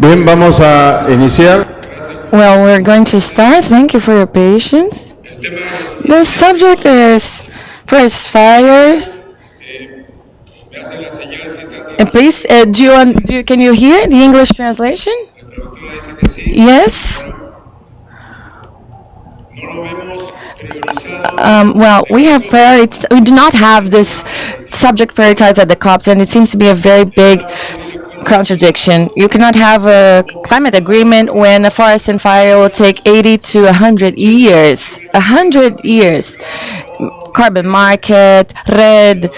Bien, vamos a iniciar. Well, we're going to start. Thank you for your patience. The subject is forest fires. And please, can you hear the English translation? Yes. Well, we do not have this subject prioritized at the COPs, and it seems to be a very big contradiction. You cannot have a climate agreement when a forest and fire will take 80 to 100 years. 100 years. Carbon market, red,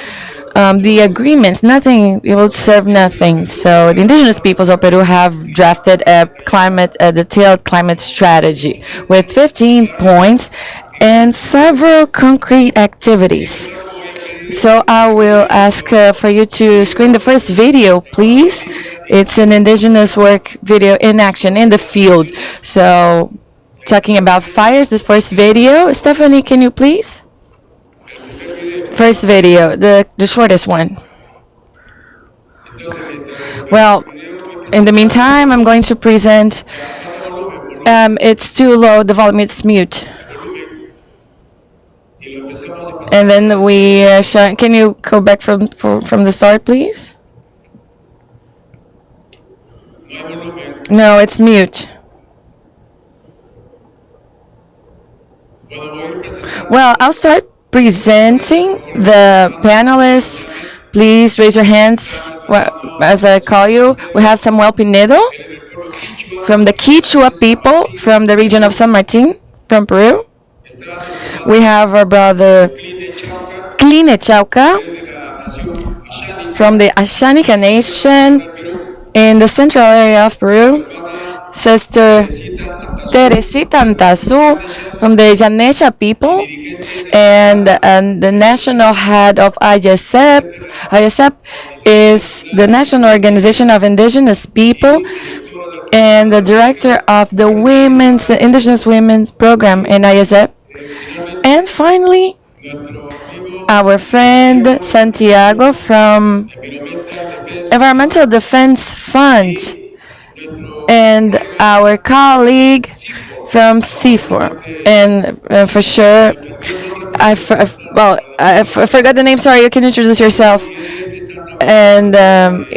the agreements, nothing, it will serve nothing. So the indigenous peoples of Peru have drafted a detailed climate strategy with 15 points and several concrete activities. So I will ask for you to screen the first video, please. It's an indigenous work video in action in the field. So talking about fires, the first video. Stephanie, can you please? First video, the shortest one. Well, in the meantime, I'm going to present. It's too low, the volume is mute. And then we can you go back from the start, please? No, it's mute. Well, I'll start presenting the panelists. Please raise your hands as I call you. We have Samuel Pinedo from the Quichua people from the region of San Martin, from Peru. We have our brother Kline Chauca from the Asháninka Nation in the central area of Peru. Sister Teresita Antazu from the Yanesha people, and the national head of AIDESEP. AIDESEP is the National Organization of Indigenous People and the director of the Indigenous Women's Program in AIDESEP. And finally, our friend Santiago from Environmental Defense Fund and our colleague from C4. And for sure, I forgot the name, sorry, you can introduce yourself. And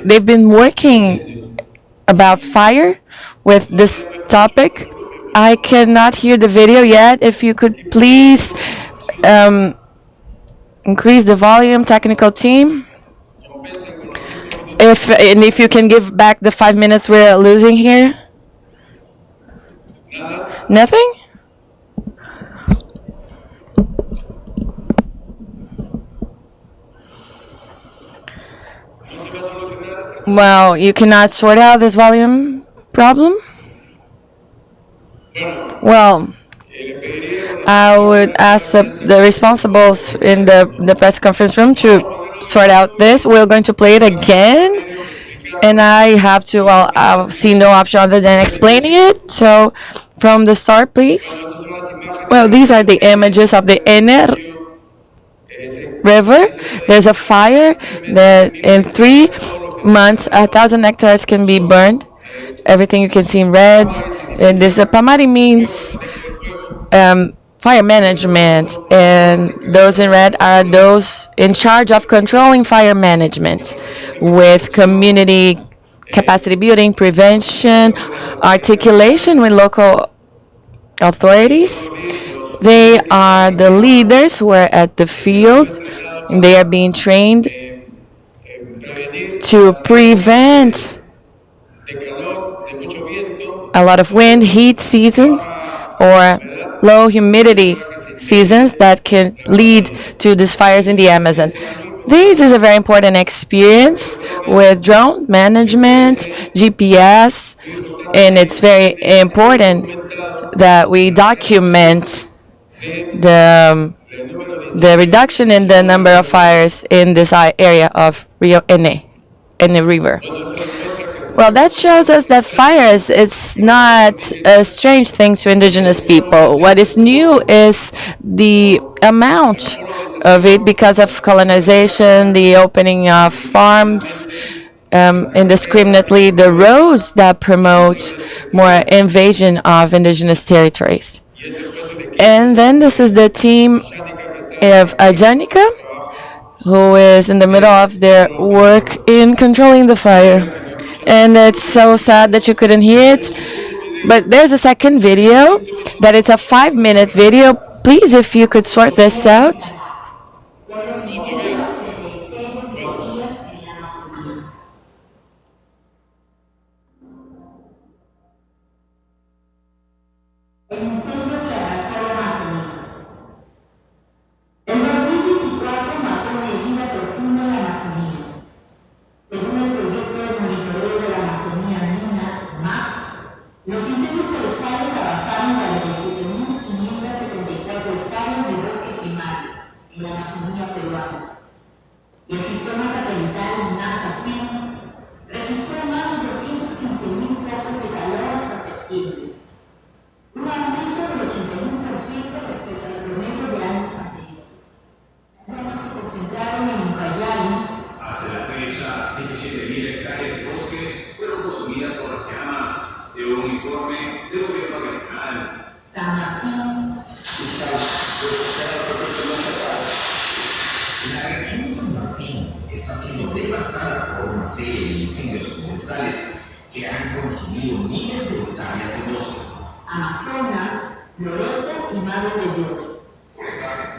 they've been working about fire with this topic. I cannot hear the video yet. If you could please increase the volume, technical team. If you can give back the 5 minutes we're losing here. Nothing? Well, you cannot sort out this volume problem? Well, I would ask the responsibles in the press conference room to sort out this. We're going to play it again, and I have to, well, I'll see no option other than explaining it. So, from the start, please. Well, these are the images of the Ene River. There's a fire that in 3 months, 1,000 hectares can be burned. Everything you can see in red. And this PAAMARI means fire management, and those in red are those in charge of controlling fire management with community capacity building, prevention, articulation with local authorities. They are the leaders who are at the field, and they are being trained to prevent a lot of wind, heat seasons, or low humidity seasons that can lead to these fires in the Amazon. This is a very important experience with drone management, GPS, and it's very important that we document the reduction in the number of fires in this area of Rio Ene, Ene River. Well, that shows us that fires is not a strange thing to indigenous people. What is new is the amount of it because of colonization, the opening of farms, indiscriminately the roads that promote more invasion of indigenous territories. And then this is the team of Asháninka, who is in the middle of their work in controlling the fire. And it's so sad that you couldn't hear it. But there's a second video that is a 5-minute video. Please, if you could sort this out. El incendio que arrasó la Amazonía. El 2024 marcó una herida profunda en la Amazonía. Según el proyecto de monitoreo de la Amazonía andina, MAP, los incendios forestales arrasaron 47.574 hectáreas de bosque primario en la Amazonía peruana. Y el sistema satelital registró más de 215.000 focos de calor hasta septiembre, un aumento del 81% respecto al promedio de años anteriores. Las llamas se concentraron en Ucayali. Hasta la fecha, 17.000 hectáreas de bosques fueron consumidas por las llamas, según un informe del gobierno regional. San Martín. La región San Martín está siendo devastada por una serie de incendios forestales que han consumido miles de hectáreas de bosque. Amazonas, Loreto y Madre de Dios. Forestales,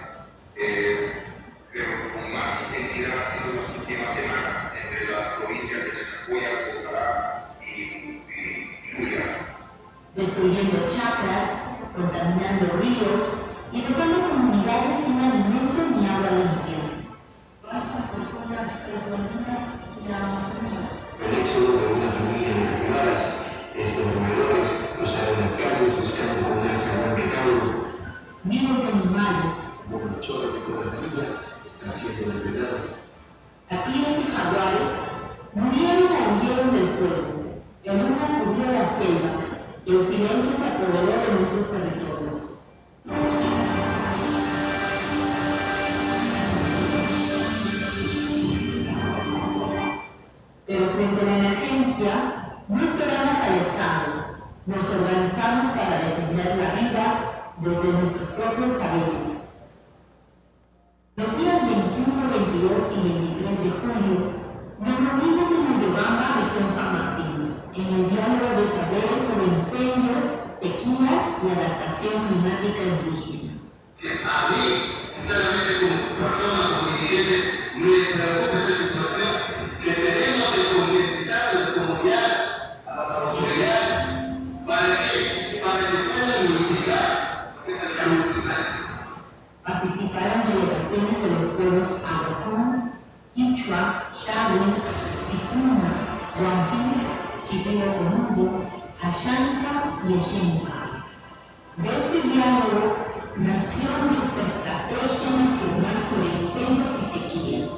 pero con más intensidad ha sido las últimas semanas entre las provincias de Chachapoya, Bogotá y Luya. Destruyendo chacras, contaminando ríos y dejando comunidades sin alimento ni agua limpia. Pasan por zonas predominantes de la Amazonía. El éxodo de una familia de primaras, estos roedores cruzaron las calles buscando ponerse al mercado. Miles de animales. Una chora de cobertura está siendo depredada. Tigres y jaguares murieron o huyeron del suelo. El luna cubrió la selva y el silencio se apoderó de nuestros territorios. Pero frente a la emergencia, no esperamos al Estado. Nos organizamos para defender la vida desde nuestros propios saberes. Los días 21, 22 y 23 de julio nos reunimos en Uyobamba, región San Martín, en el diálogo de saberes sobre incendios, sequías y adaptación climática indígena. A mí, sinceramente, como persona, como dirigente, me preocupa esta situación que tenemos que concientizar a las comunidades, a las autoridades, para que puedan mitigar este cambio climático. Participaron delegaciones de los pueblos Alertan, Quichua, Xavi, Ticuna, Guampís, Chipeo-Comundo, Asháninka y Asháninka. De este diálogo nació nuestra estrategia nacional sobre incendios y sequías,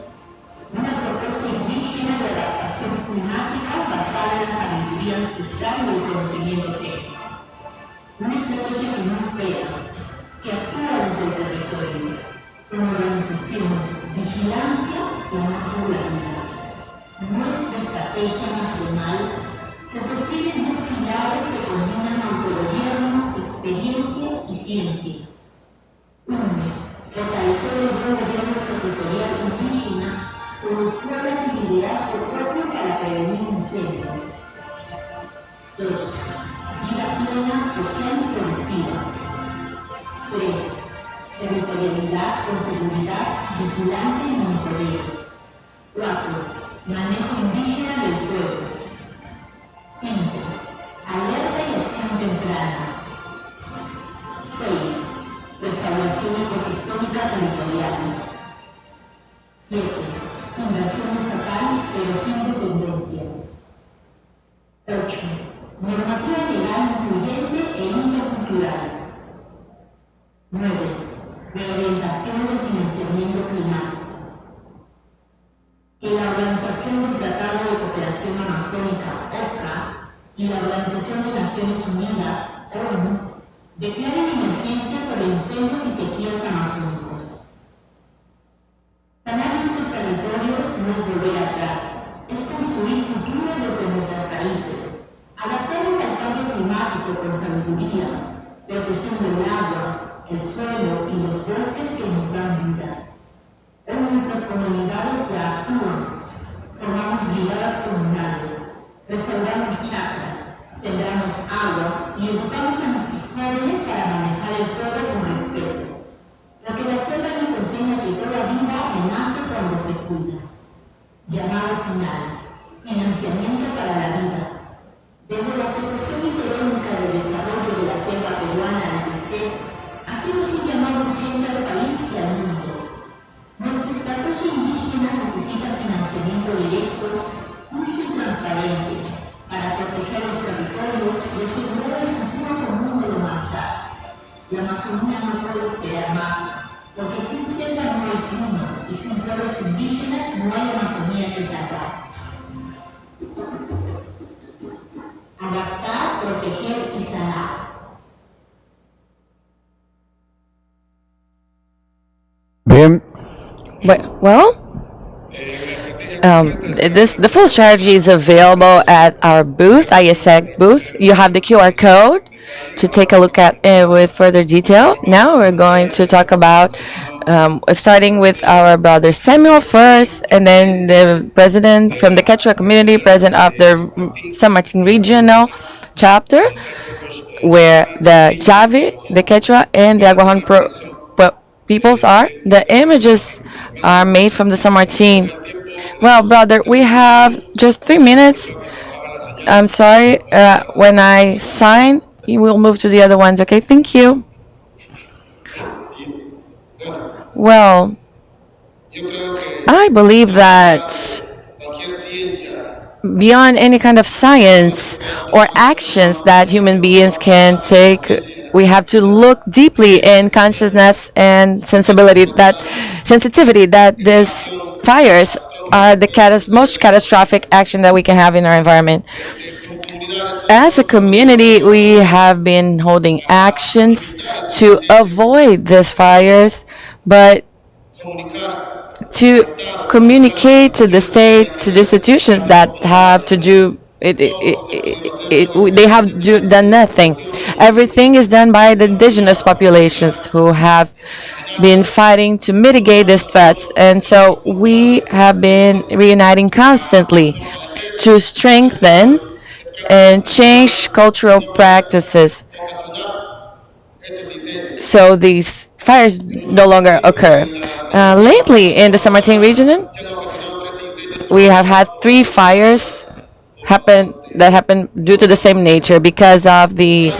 una propuesta indígena de adaptación climática basada en la sabiduría ancestral y el conocimiento técnico. Una estrategia que no espera, que actúa desde el territorio, con organización, vigilancia y naturalidad. Nuestra estrategia nacional se sostiene en 10 pilares que combinan autogobierno, experiencia y ciencia. 1. Fortalecer el buen gobierno territorial indígena con escuelas y liderazgo propio para prevenir incendios. 2. Vida plena, social y productiva. 3. Territorialidad con seguridad, vigilancia y monitoreo. 4. Manejo indígena del fuego. 5. Alerta y acción temprana. 6. Restauración ecosistémica territorial. 7. Inversión estatal pero sin dependencia. 8. Normativa legal incluyente e intercultural. 9. Reorientación del financiamiento climático. En la Organización del Tratado de Cooperación Amazónica, OCA, y la Organización de Naciones Unidas, ONU, declaran emergencia sobre incendios y sequías amazónicos. Sanar nuestros territorios no es volver atrás, es construir protección del agua, el suelo y los bosques que nos dan vida. Hoy nuestras comunidades ya actúan, formamos brigadas comunales, restauramos chacras, sembramos agua y educamos a nuestros jóvenes para manejar el fuego con respeto. Porque la selva nos enseña que toda vida nace cuando se cuida. Llamado final, financiamiento para la vida. Desde la Asociación Interétnica de Desarrollo de la Selva Peruana, AIDESEPCOP, hacemos un llamado urgente al país y al mundo. Nuestra estrategia indígena necesita financiamiento directo, justo y transparente, para proteger los territorios y asegurar el futuro común de la humanidad. La Amazonía no puede esperar más, porque sin selva no hay clima y sin pueblos indígenas no hay Amazonía que salvar. Adaptar, proteger y sanar. Bien. The full strategy is available at our booth, ISEC booth. You have the QR code to take a look at it with further detail. Now we're going to talk about, starting with our brother Samuel first, and then the president from the Quechua community, president of the San Martin regional chapter, where the Javi, the Quechua, and the Aguajon peoples are. The images are made from the San Martin. Well, brother, we have just 3 minutes. I'm sorry. When I sign, you will move to the other ones. Okay, thank you. Well, I believe that beyond any kind of science or actions that human beings can take, we have to look deeply in consciousness and sensitivity that these fires are the most catastrophic action that we can have in our environment. As a community, we have been holding actions to avoid these fires, but to communicate to the state, to the institutions that have to do it, they have done nothing. Everything is done by the indigenous populations who have been fighting to mitigate these threats. And so we have been reuniting constantly to strengthen and change cultural practices so these fires no longer occur. Lately in the San Martin region, we have had 3 fires that happened due to the same nature because of the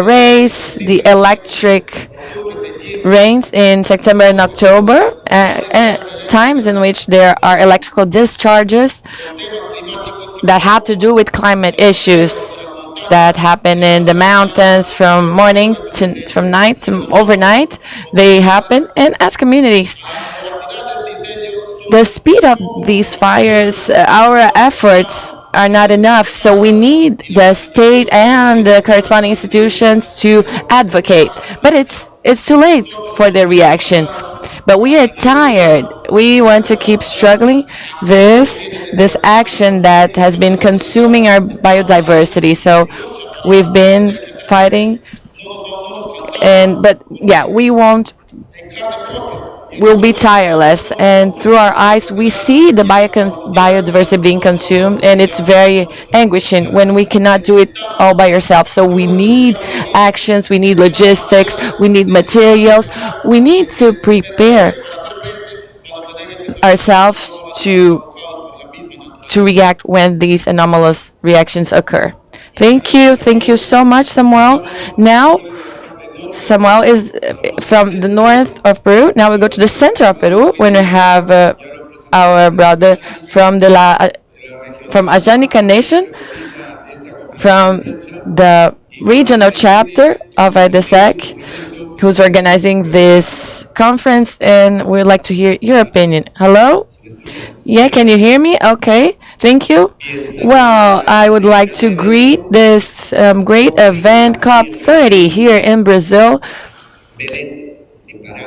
rays, the electric rains in September and October, times in which there are electrical discharges that have to do with climate issues that happen in the mountains from morning to from night to overnight. They happen, and as communities, the speed of these fires, our efforts are not enough. So we need the state and the corresponding institutions to advocate. But it's too late for the reaction. But we are tired. We want to keep struggling this action that has been consuming our biodiversity. So we've been fighting, but yeah, we'll be tireless, and through our eyes we see the biodiversity being consumed, and it's very anguishing when we cannot do it all by ourselves. So we need actions, we need logistics, we need materials, we need to prepare ourselves to react when these anomalous reactions occur. Thank you so much, Samuel. Now Samuel is from the north of Peru. Now we go to the center of Peru when we have our brother from from Asháninka Nation, from the regional chapter of AIDESEC, who's organizing this conference, and we'd like to hear your opinion. Hello? Yeah, can you hear me? Okay, thank you. Well, I would like to greet this great event, COP30, here in Brazil,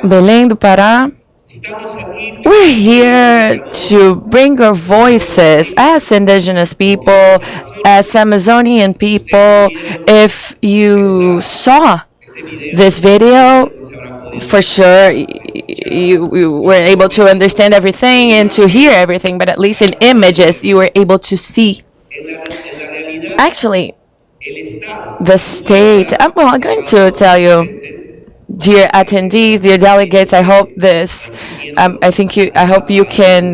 Belém do Pará. We're here to bring our voices as indigenous people, as Amazonian people. If you saw this video, for sure you were able to understand everything and to hear everything, but at least in images you were able to see. Actually, the state, well, I'm going to tell you, dear attendees, dear delegates, I hope this, I hope you can,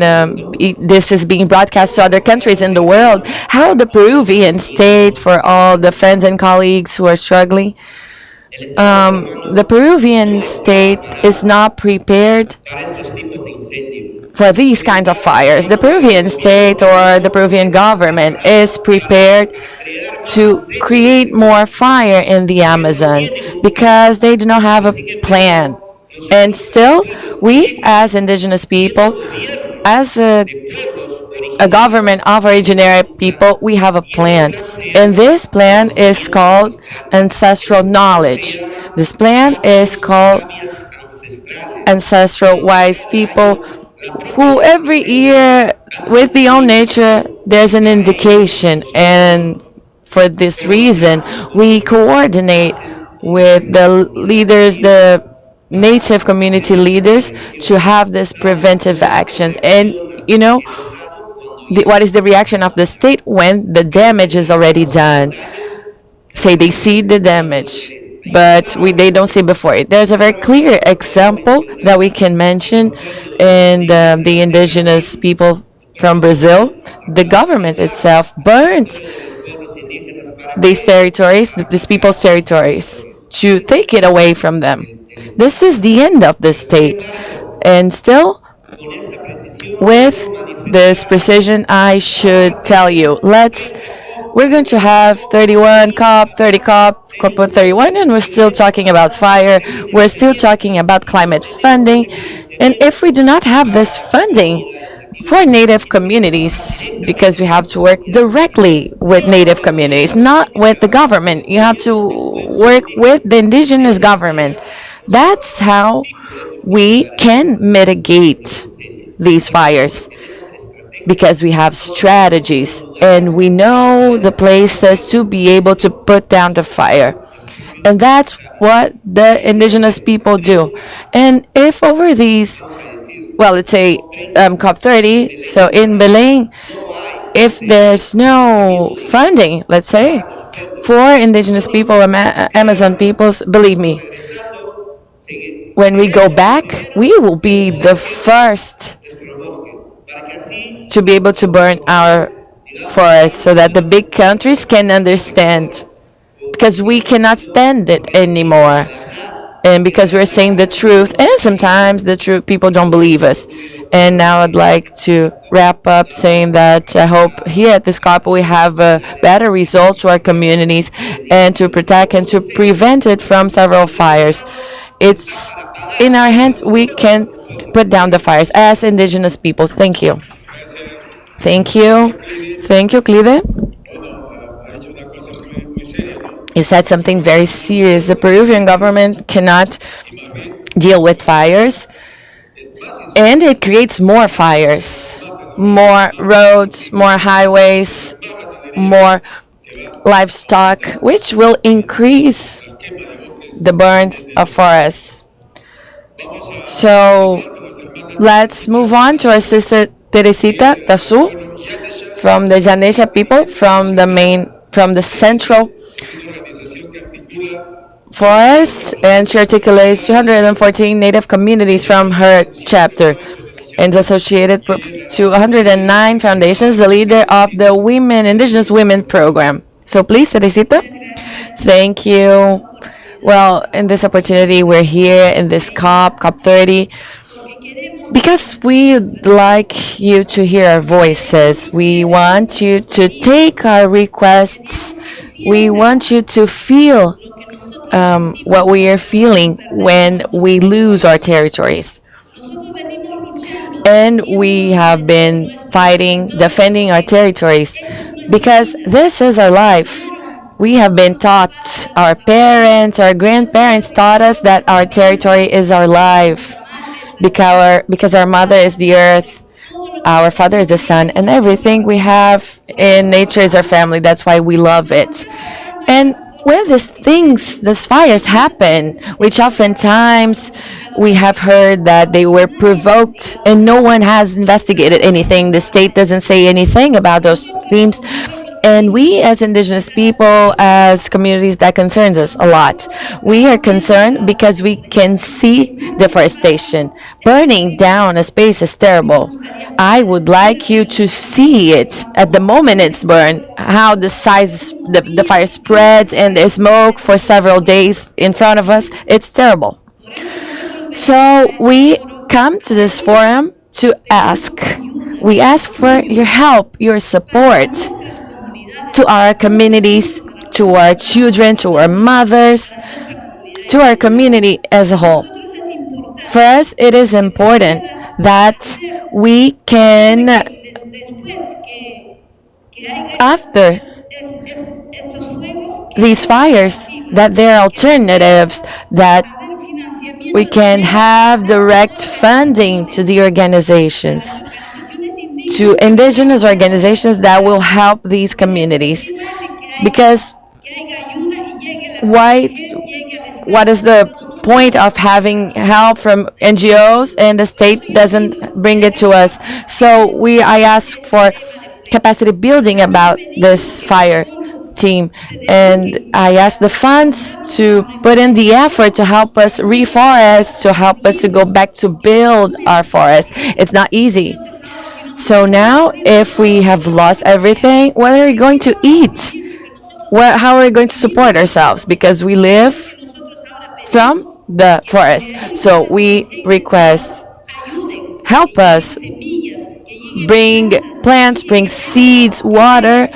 this is being broadcast to other countries in the world, how the Peruvian state, for all the friends and colleagues who are struggling, the Peruvian state is not prepared for these kinds of fires. The Peruvian state or the Peruvian government is prepared to create more fire in the Amazon because they do not have a plan. And still, we as indigenous people, as a government of originary people, we have a plan. And this plan is called ancestral knowledge. This plan is called ancestral wise people who every year, with the own nature, there's an indication. And for this reason, we coordinate with the leaders, the native community leaders, to have this preventive actions. And you know, what is the reaction of the state when the damage is already done? Say they see the damage, but they don't see before it. There's a very clear example that we can mention in the indigenous people from Brazil. The government itself burned these territories, these people's territories, to take it away from them. This is the end of the state. And still, with this precision, I should tell you, we're going to have 31 COP, 30 COP, COP31, and we're still talking about fire. We're still talking about climate funding. And if we do not have this funding for native communities, because we have to work directly with native communities, not with the government. You have to work with the indigenous government. That's how we can mitigate these fires, because we have strategies and we know the places to be able to put down the fire. And that's what the indigenous people do. And if over these, well, let's say COP30, so in Belém, if there's no funding, let's say, for indigenous people, Amazon peoples, believe me, when we go back, we will be the first to be able to burn our forests so that the big countries can understand, because we cannot stand it anymore, and because we're saying the truth, and sometimes the truth, people don't believe us. And now I'd like to wrap up saying that I hope here at this COP we have a better result to our communities and to protect and to prevent it from several fires. It's in our hands. We can put down the fires as indigenous peoples. Thank you. Thank you. Thank you, Clide. You said something very serious. The Peruvian government cannot deal with fires, and it creates more fires, more roads, more highways, more livestock, which will increase the burns of forests. So let's move on to our sister Teresita Tasu from the Janesha people, from the Central Forest, and she articulates 214 native communities from her chapter and is associated to 109 foundations, the leader of the Indigenous Women Program. So please, Teresita. Thank you. Well, in this opportunity, we're here in this COP30, because we'd like you to hear our voices. We want you to take our requests. We want you to feel what we are feeling when we lose our territories. And we have been fighting, defending our territories, because this is our life. We have been taught, our parents, our grandparents taught us that our territory is our life. because our mother is the earth, our father is the sun, and everything we have in nature is our family. That's why we love it. And when these fires happen, which oftentimes we have heard that they were provoked and no one has investigated anything. The state doesn't say anything about those themes. And we, as indigenous people, as communities, that concerns us a lot. We are concerned because we can see deforestation. Burning down a space is terrible. I would like you to see it at the moment it's burned, how the fire spreads and there's smoke for several days in front of us. It's terrible. So we come to this forum to ask. We ask for your help, your support to our communities, to our children, to our mothers, to our community as a whole. For us, it is important that we can, after these fires, that there are alternatives, that we can have direct funding to the organizations, to indigenous organizations that will help these communities. Because what is the point of having help from NGOs and the state doesn't bring it to us? So I asked for capacity building about this fire team, and I asked the funds to put in the effort to help us reforest, to help us to go back to build our forest. It's not easy. So now, if we have lost everything, what are we going to eat? How are we going to support ourselves? Because we live from the forest. So we request, help us, bring plants, bring seeds, water,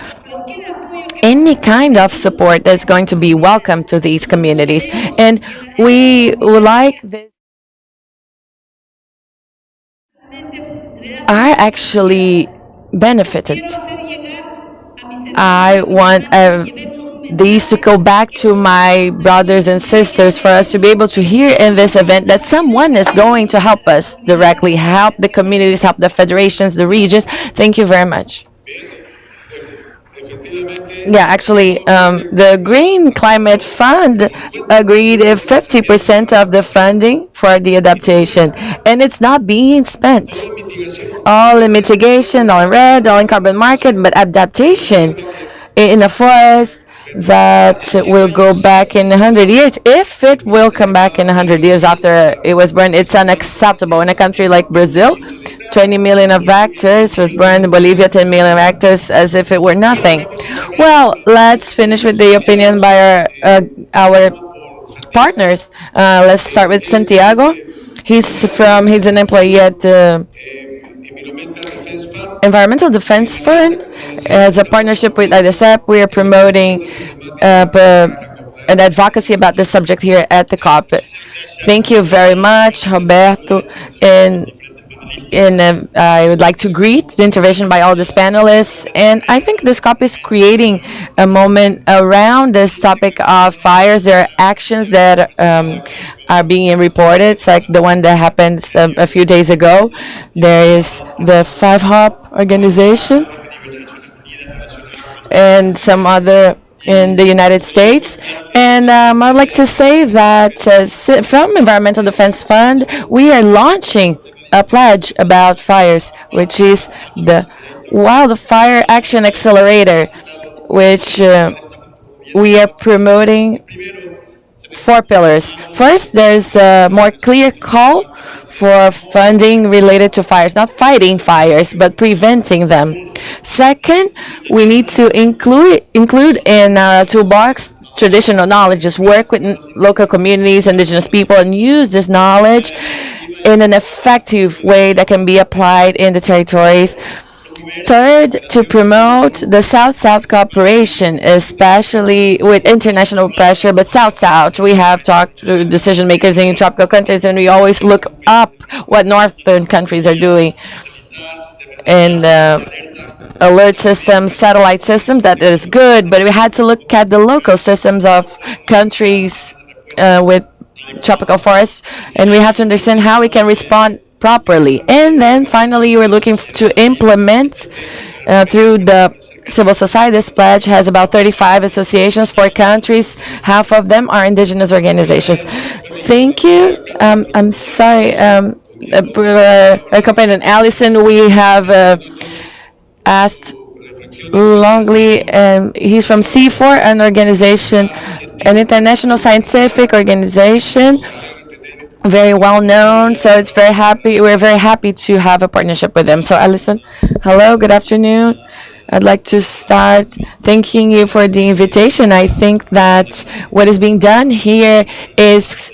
any kind of support that's going to be welcome to these communities. And we would like this are actually benefited. I want these to go back to my brothers and sisters, for us to be able to hear in this event that someone is going to help us directly, help the communities, help the federations, the regions. Thank you very much. Yeah, actually, the Green Climate Fund agreed 50% of the funding for the adaptation, and it's not being spent. All in mitigation, all in red, all in carbon market, but adaptation in a forest that will go back in 100 years, if it will come back in 100 years after it was burned, it's unacceptable. In a country like Brazil, 20 million of hectares was burned. In Bolivia, 10 million hectares, as if it were nothing. Well, let's finish with the opinion by our partners. Let's start with Santiago. He's an employee at the Environmental Defense Fund. As a partnership with AIDESEP, we are promoting an advocacy about this subject here at the COP. Thank you very much, Roberto. And I would like to greet the intervention by all these panelists. And I think this COP is creating a moment around this topic of fires. There are actions that are being reported. It's like the one that happened a few days ago. There is the 5-HOP organization and some other in the United States. And I'd like to say that from Environmental Defense Fund, we are launching a pledge about fires, which is the Wildfire Action Accelerator, which we are promoting 4 pillars. First, there's a more clear call for funding related to fires, not fighting fires, but preventing them. Second, we need to include in our toolbox traditional knowledge, just work with local communities, indigenous people, and use this knowledge in an effective way that can be applied in the territories. Third, to promote the South-South cooperation, especially with international pressure, but South-South. We have talked to decision makers in tropical countries, and we always look up what northern countries are doing. And alert systems, satellite systems, that is good, but we had to look at the local systems of countries with tropical forests, and we have to understand how we can respond properly. And then finally, we're looking to implement through the civil society. This pledge has about 35 associations, 4 countries. Half of them are indigenous organizations. Thank you. I'm sorry, accompanied Allison, we have asked Longley, he's from C4, an organization, an international scientific organization, very well known. So it's we're very happy to have a partnership with them. So Allison, hello, good afternoon. I'd like to start thanking you for the invitation. I think that what is being done here is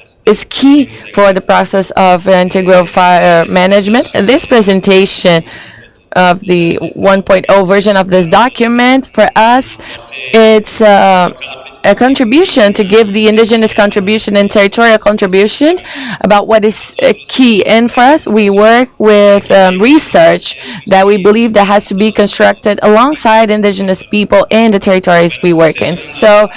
key for the process of integral fire management. And this presentation of the 1.0 version of this document, for us, it's a contribution to give the indigenous contribution and territorial contribution about what is key. And for us, we work with research that we believe that has to be constructed alongside indigenous people in the territories we work in. So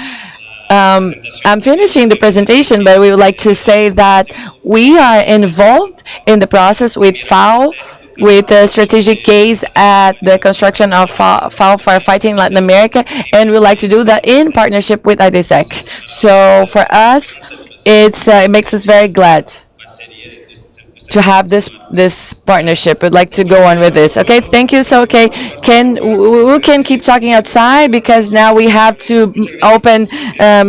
I'm finishing the presentation, but we would like to say that we are involved in the process with FAO, with a strategic gaze at the construction of FAO firefighting in Latin America, and we like to do that in partnership with AIDESEPCOP. So for us, it makes us very glad to have this partnership. We'd like to go on with this. Okay, thank you. So we can keep talking outside because now we have to open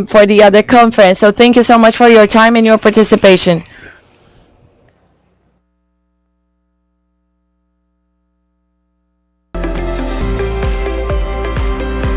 for the other conference. So thank you so much for your time and your participation.